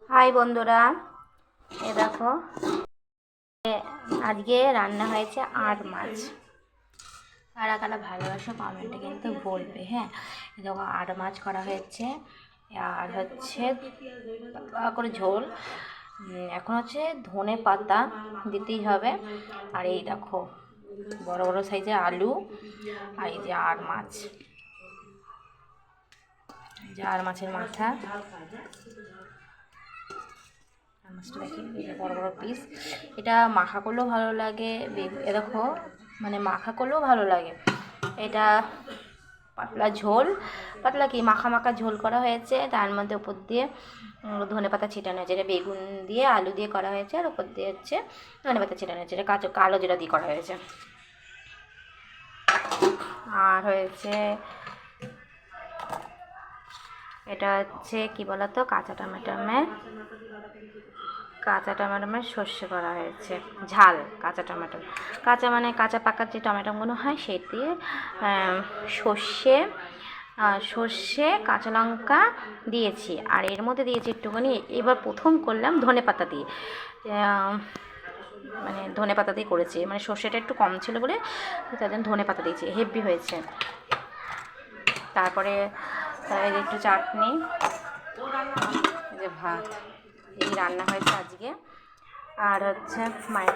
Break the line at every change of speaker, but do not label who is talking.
High বন্ধুরা, এ দেখো আজকে রান্না হয়েছে আর মাছ। কারা কারা ভালোবাসো কমেন্টে কিন্তু বলবে। হ্যাঁ, এ দেখো আর মাছ করা হয়েছে, আর হচ্ছে পাতলা করে ঝোল। এখন হচ্ছে ধনে পাতা দিতেই হবে। আর এই দেখো বড় বড় সাইজের আলু, আর এই যে আর মাছ, এই যে আর মাছের মাথা। মাছটা দেখি, এই যে বড় বড় পিস। এটা মাখা করলেও ভালো লাগে, এ দেখো মানে মাখা করলেও ভালো লাগে। এটা পাতলা ঝোল, পাতলা কি মাখা মাখা ঝোল করা হয়েছে। তার মধ্যে উপর দিয়ে ধনে পাতা ছিটানো হয়েছে। এটা বেগুন দিয়ে আলু দিয়ে করা হয়েছে, আর উপর দিয়ে হচ্ছে ধনে পাতা ছিটানো হয়েছে। এটা কালো জিরা দিয়ে করা হয়েছে। আর হয়েছে এটা হচ্ছে কি বলতো, কাঁচা টমেটোমের সর্ষে করা হয়েছে, ঝাল কাঁচা টমেটো। কাঁচা মানে কাঁচা পাকার যে টমেটোগুলো হয় সেই দিয়ে সর্ষে কাঁচা লঙ্কা দিয়েছি। আর এর মধ্যে দিয়েছি একটুখানি, এবার প্রথম করলাম ধনে পাতা দিয়ে, মানে ধনে পাতা দিয়ে করেছি। মানে সর্ষেটা একটু কম ছিল বলে তার জন্য ধনে পাতা দিয়েছি, হেভি হয়েছে। তারপরে একটু চাটনি, এই যে ভাত, এই রান্না হয়েছে আজকে। আর হচ্ছে মায়ের